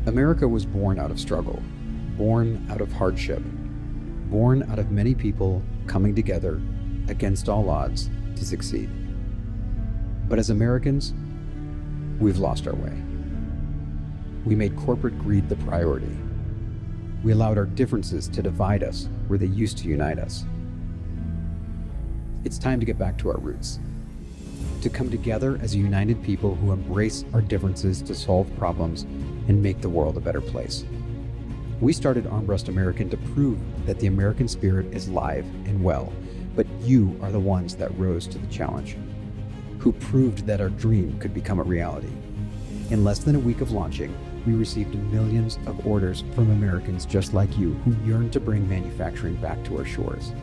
America was born out of struggle, born out of hardship, born out of many people coming together against all odds to succeed. But as Americans, we've lost our way. We made corporate greed the priority. We allowed our differences to divide us where they used to unite us. It's time to get back to our roots, to come together as a united people who embrace our differences to solve problems and make the world a better place. We started Armbrust American to prove that the American spirit is live and well, but you are the ones that rose to the challenge, who proved that our dream could become a reality. In less than a week of launching, we received millions of orders from Americans just like you who yearn to bring manufacturing back to our shores.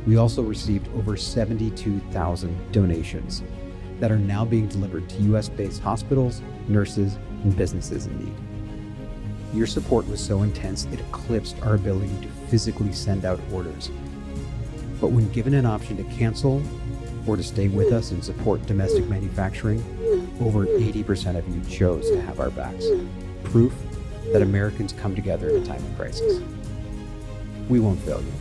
We also received over 72,000 donations that are now being delivered to US-based hospitals, nurses, and businesses in need. Your support was so intense it eclipsed our ability to physically send out orders. But when given an option to cancel or to stay with us and support domestic manufacturing, over 80% of you chose to have our backs. Proof that Americans come together in a time of crisis. We won't fail you.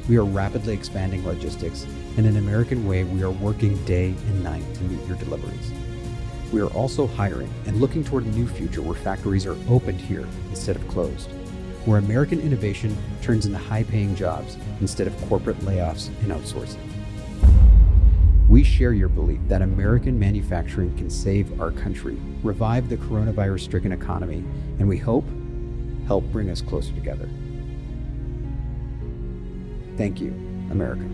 We are rapidly expanding logistics, and in American way, we are working day and night to meet your deliveries. We are also hiring and looking toward a new future where factories are opened here instead of closed, where American innovation turns into high-paying jobs instead of corporate layoffs and outsourcing. We share your belief that American manufacturing can save our country, revive the coronavirus-stricken economy, and we hope help bring us closer together. Thank you, America.